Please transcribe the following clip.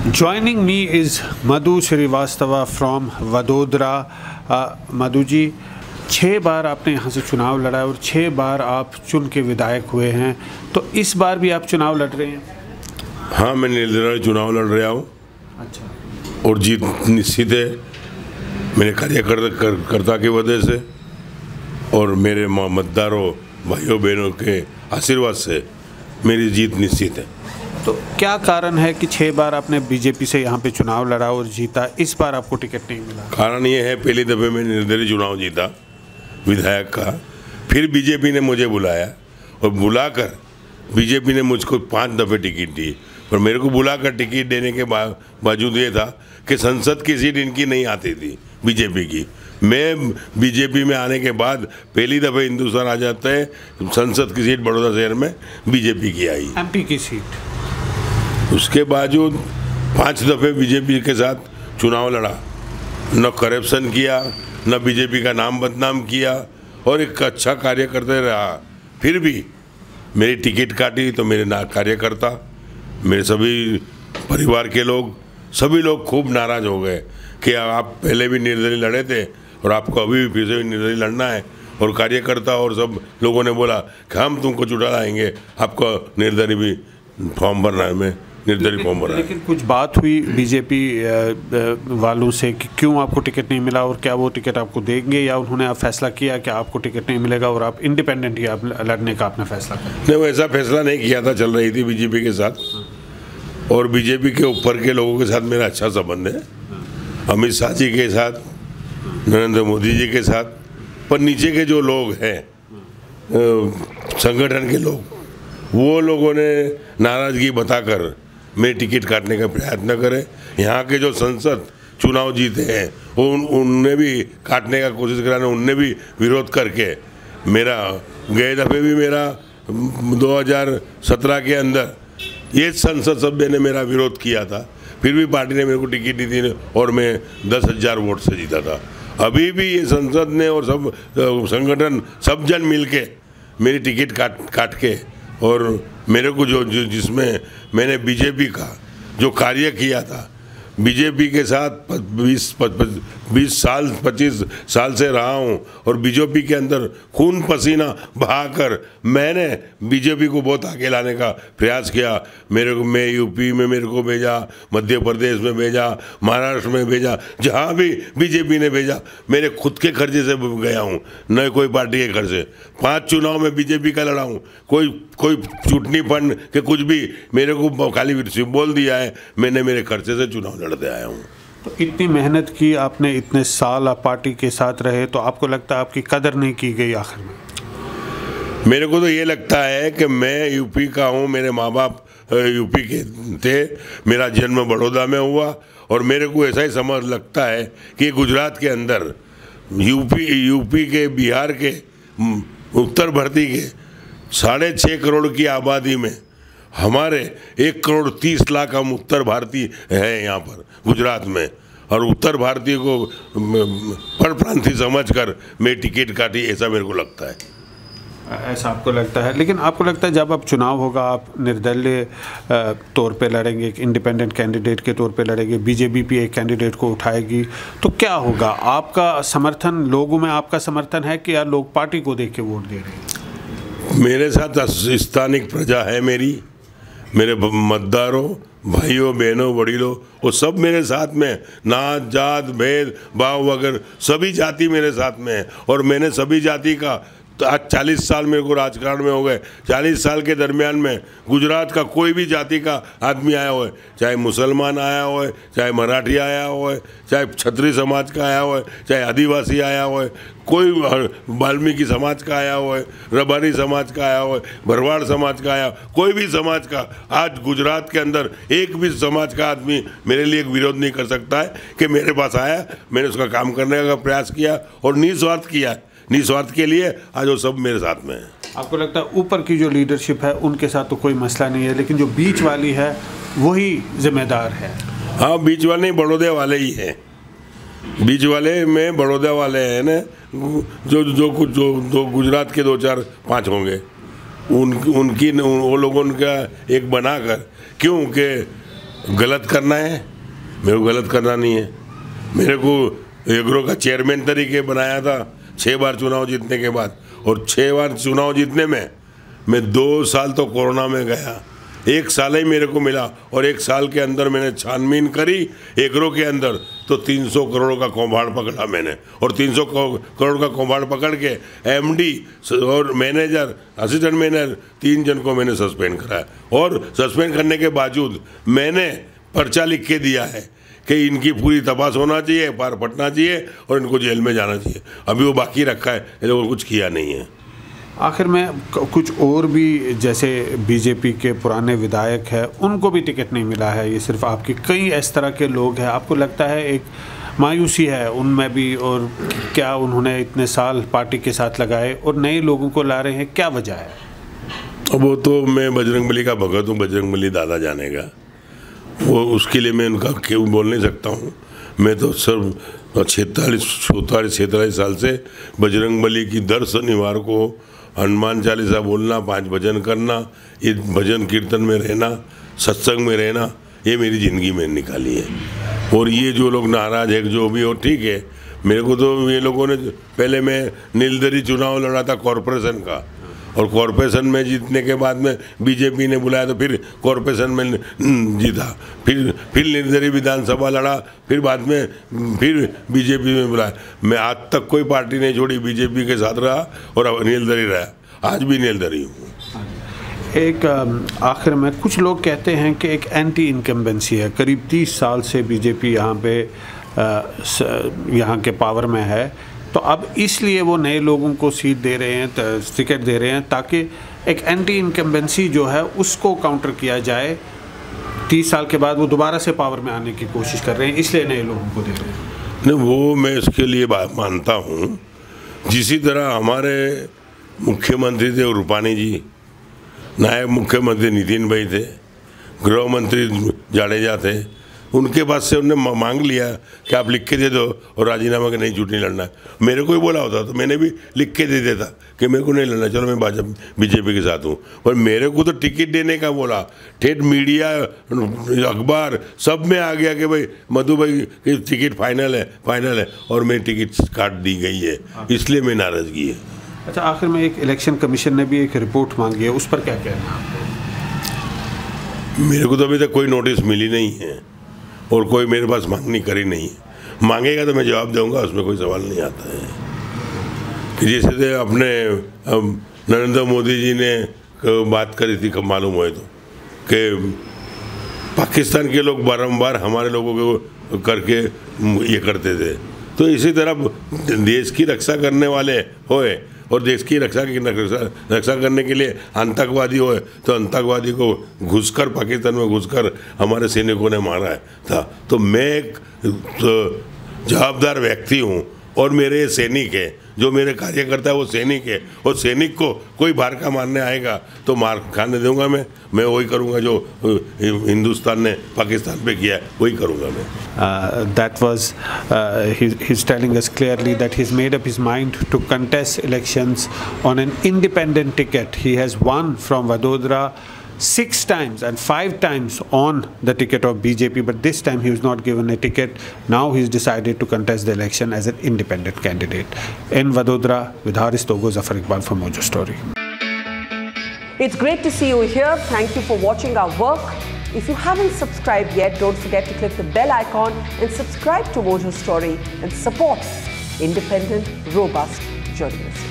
Joining me is Madhu Srivastava from Vadodara. Madhu ji, 6 बार आपने यहाँ से चुनाव लड़ा और 6 बार आप चुन के विधायक हुए हैं, तो इस बार भी आप चुनाव लड़ रहे हैं? हाँ, मैं निर्दलीय चुनाव लड़ रहा हूँ। अच्छा। और जीत निश्चित है, मेरे कार्यकर्ता की वजह से और मेरे मतदारों भाइयों बहनों के आशीर्वाद से मेरी जीत निश्चित है। तो क्या कारण है कि 6 बार आपने बीजेपी से यहाँ पे चुनाव लड़ा और जीता, इस बार आपको टिकट नहीं मिला? कारण ये है, पहली दफ़े मैं निर्दलीय चुनाव जीता विधायक का, फिर बीजेपी ने मुझे बुलाया और बुलाकर बीजेपी ने मुझको 5 दफ़े टिकट दी। और मेरे को बुलाकर टिकट देने के बावजूद ये था कि संसद की सीट इनकी नहीं आती थी बीजेपी की। मैं बीजेपी में आने के बाद पहली दफ़े हिंदुस्तान आ जाता है, संसद की सीट बड़ौदा शहर में बीजेपी की आई, एमपी की सीट। उसके बावजूद 5 दफ़े बीजेपी के साथ चुनाव लड़ा, न करप्शन किया, न बीजेपी का नाम बदनाम किया और एक अच्छा कार्य करते रहा। फिर भी मेरी टिकट काटी तो मेरे कार्यकर्ता, मेरे सभी परिवार के लोग, सभी लोग खूब नाराज़ हो गए कि आप पहले भी निर्दलीय लड़े थे और आपको अभी भी फिर से निर्दलीय लड़ना है। और कार्यकर्ता और सब लोगों ने बोला कि हम तुमको चुटा लाएंगे, आपको निर्दलीय भी फॉर्म भरना है, मैं निर्दलीय फॉर्म भरा। लेकिन कुछ बात हुई बीजेपी वालों से कि क्यों आपको टिकट नहीं मिला और क्या वो टिकट आपको देंगे, या उन्होंने आप फैसला किया कि आपको टिकट नहीं मिलेगा और आप इंडिपेंडेंट ही आप लड़ने का आपने फैसला किया? नहीं, वो ऐसा फैसला नहीं किया था, चल रही थी बीजेपी के साथ और बीजेपी के ऊपर के लोगों के साथ मेरा अच्छा संबंध है, अमित शाह जी के साथ, नरेंद्र मोदी जी के साथ। पर नीचे के जो लोग हैं, संगठन के लोग, वो लोगों ने नाराज़गी बताकर मेरी टिकट काटने का प्रयत्न करे। यहाँ के जो संसद चुनाव जीते हैं उनने भी काटने का कोशिश करा, उनने भी विरोध करके मेरा, गए दफ़े भी मेरा 2017 के अंदर ये संसद सभ्य ने मेरा विरोध किया था, फिर भी पार्टी ने मेरे को टिकट दी थी और मैं 10,000 वोट से जीता था। अभी भी ये संसद ने और सब संगठन, सब जन मिलके मेरी टिकट काट के और मेरे को जो जिसमें मैंने बीजेपी का जो कार्य किया था, बीजेपी के साथ 25 साल से रहा हूँ और बीजेपी के अंदर खून पसीना बहाकर मैंने बीजेपी को बहुत आगे लाने का प्रयास किया। मैं यूपी में मेरे को भेजा, मध्य प्रदेश में भेजा, महाराष्ट्र में भेजा, जहाँ भी बीजेपी ने भेजा मेरे खुद के खर्चे से गया हूँ, न कोई पार्टी के खर्चे। 5 चुनाव में बीजेपी का लड़ा हूँ, कोई चुटनी फंड के कुछ भी मेरे को खाली सिंबल दिया है, मैंने मेरे खर्चे से चुनाव लड़ते आया हूँ। तो इतनी मेहनत की आपने, इतने साल आप पार्टी के साथ रहे, तो आपको लगता है आपकी कदर नहीं की गई आखिर में? मेरे को तो ये लगता है कि मैं यूपी का हूँ, मेरे माँ बाप यूपी के थे, मेरा जन्म बड़ौदा में हुआ और मेरे को ऐसा ही समझ लगता है कि गुजरात के अंदर यूपी के, बिहार के, उत्तर भारती के 6.5 करोड़ की आबादी में हमारे 1 करोड़ 30 लाख हम उत्तर भारतीय हैं यहाँ पर गुजरात में, और उत्तर भारतीय को परप्रांतीय समझकर मैं टिकट काटी, ऐसा मेरे को लगता है। ऐसा आपको लगता है? लेकिन आपको लगता है जब अब चुनाव होगा आप निर्दलीय तौर पे लड़ेंगे, एक इंडिपेंडेंट कैंडिडेट के तौर पे लड़ेंगे, बीजेपी भी एक कैंडिडेट को उठाएगी, तो क्या होगा? आपका समर्थन, लोगों में आपका समर्थन है कि यार लोग पार्टी को देख के वोट दे रहे हैं? मेरे साथ स्थानिक प्रजा है, मेरे मतदारों, भाइयों बहनों वडीलों, वो सब मेरे साथ में, नात जात भेद भाव वगैरह सभी जाति मेरे साथ में है। और मैंने सभी जाति का, तो आज 40 साल मेरे को राजकारण में हो गए, 40 साल के दरमियान में गुजरात का कोई भी जाति का आदमी आया हो, चाहे मुसलमान आया हो, चाहे मराठी आया हो, चाहे क्षत्रिय समाज का आया हो, चाहे आदिवासी आया हो, कोई वाल्मीकि समाज का आया हो, रबारी समाज का आया हो, भरवाड़ समाज का आया, कोई भी समाज का, आज गुजरात के अंदर एक भी समाज का आदमी मेरे लिए एक विरोध नहीं कर सकता है कि मेरे पास आया, मैंने उसका काम करने का प्रयास किया और निस्वार्थ किया, निस्वार्थ के लिए आज वो सब मेरे साथ में है। आपको लगता है ऊपर की जो लीडरशिप है उनके साथ तो कोई मसला नहीं है, लेकिन जो बीच वाली है वही जिम्मेदार है? हाँ, बीच वाले नहीं, बड़ौदे वाले ही हैं। बीच वाले में बड़ौदा वाले हैं ना, जो गुजरात के 2 4 5 होंगे, उनकी वो लोगों का एक बनाकर, क्योंकि गलत करना है, मेरे को गलत करना नहीं है। मेरे को एग्रो का चेयरमैन तरीके बनाया था 6 बार चुनाव जीतने के बाद, और 6 बार चुनाव जीतने में मैं 2 साल तो कोरोना में गया, 1 साल ही मेरे को मिला, और 1 साल के अंदर मैंने छानबीन करी एग्रो के अंदर, तो 300 करोड़ का कौभांड पकड़ा मैंने, और 300 करोड़ का कौभांड पकड़ के एमडी और मैनेजर, असिस्टेंट मैनेजर 3 जन को मैंने सस्पेंड कराया, और सस्पेंड करने के बावजूद मैंने पर्चा लिख के दिया है कि इनकी पूरी तपास होना चाहिए, पार पटना चाहिए और इनको जेल में जाना चाहिए। अभी वो बाकी रखा है, ये लोगों कुछ किया नहीं है। आखिर में कुछ और भी जैसे बीजेपी के पुराने विधायक हैं, उनको भी टिकट नहीं मिला है, ये सिर्फ आपकी, कई इस तरह के लोग हैं। आपको लगता है एक मायूसी है उनमें भी, और क्या उन्होंने इतने साल पार्टी के साथ लगाए और नए लोगों को ला रहे हैं, क्या वजह है? वो तो मैं बजरंगबली का भगत हूँ, बजरंगबली दादा जानेगा, वो उसके लिए मैं उनका क्यों बोल नहीं सकता हूँ। मैं तो सब 46 साल से बजरंगबली की दर शनिवार को हनुमान चालीसा बोलना, 5 भजन करना, ये भजन कीर्तन में रहना, सत्संग में रहना, ये मेरी ज़िंदगी में निकाली है। और ये जो लोग नाराज़ है जो भी हो, ठीक है, मेरे को तो ये लोगों ने, पहले मैं नीलदरी चुनाव लड़ा था कॉरपोरेशन का, और कॉरपोरेशन में जीतने के बाद में बीजेपी ने बुलाया तो फिर कॉरपोरेशन में जीता, फिर नीलदरी विधानसभा लड़ा, फिर बाद में फिर बीजेपी में बुलाया। मैं आज तक कोई पार्टी नहीं छोड़ी, बीजेपी के साथ रहा और अब नीलदरी रहा, आज भी नीलदरी हूँ। एक आखिर में कुछ लोग कहते हैं कि एक एंटी इनकम्बेंसी है, करीब 30 साल से बीजेपी यहाँ पे यहाँ के पावर में है, तो अब इसलिए वो नए लोगों को सीट दे रहे हैं, टिकट दे रहे हैं, ताकि एक एंटी इनकम्बेंसी जो है उसको काउंटर किया जाए। 30 साल के बाद वो दोबारा से पावर में आने की कोशिश कर रहे हैं, इसलिए नए लोगों को दे रहे हैं। नहीं, वो मैं इसके लिए मानता हूँ। जिसी तरह हमारे मुख्यमंत्री थे रूपानी जी, नायब मुख्यमंत्री नितिन भाई थे, गृह मंत्री जाडेजा थे, उनके पास से उन्होंने मांग लिया कि आप लिख के दे दो और राजीनामा के नहीं चुनाव लड़ना है। मेरे को ही बोला होता तो मैंने भी लिख के दे देता कि मेरे को नहीं लड़ना, चलो मैं बीजेपी के साथ हूँ। पर मेरे को तो टिकट देने का बोला, ठेठ मीडिया, अखबार सब में आ गया कि भाई मधु भाई की टिकट फाइनल है, और मेरी टिकट काट दी गई है, इसलिए मैं नाराज़गी है। अच्छा, आखिर में एक इलेक्शन कमीशन ने भी एक रिपोर्ट मांगी है, उस पर क्या कहना है? मेरे को तो अभी तक कोई नोटिस मिली नहीं है और कोई मेरे पास मांगनी करी नहीं है। मांगेगा तो मैं जवाब दूंगा, उसमें कोई सवाल नहीं आता है। कि जैसे अपने नरेंद्र मोदी जी ने बात करी थी, कब मालूम हुए तो, कि पाकिस्तान के लोग बारंबार हमारे लोगों को करके ये करते थे, तो इसी तरह देश की रक्षा करने वाले होए और देश की रक्षा करने के लिए आतंकवादी होए, तो आतंकवादी को घुसकर पाकिस्तान में घुसकर हमारे सैनिकों ने मारा था। तो मैं एक जवाबदार व्यक्ति हूँ और मेरे सैनिक है, जो मेरे कार्यकर्ता है वो सैनिक है, और सैनिक को कोई बाहर का मारने आएगा तो मार खाने दूंगा। मैं वही करूंगा जो हिंदुस्तान ने पाकिस्तान पे किया है, वही करूंगा मैं। That was he's telling us clearly that he's made up his mind to contest elections on an independent ticket. He has won from Vadodara 6 times and 5 times on the ticket of BJP, but this time he was not given a ticket. Now he's decided to contest the election as an independent candidate. In Vadodara, with Haris Togo, Zafar Iqbal for Mojo Story. It's great to see you here. Thank you for watching our work. If you haven't subscribed yet, don't forget to click the bell icon and subscribe to Mojo Story and support independent, robust journalism.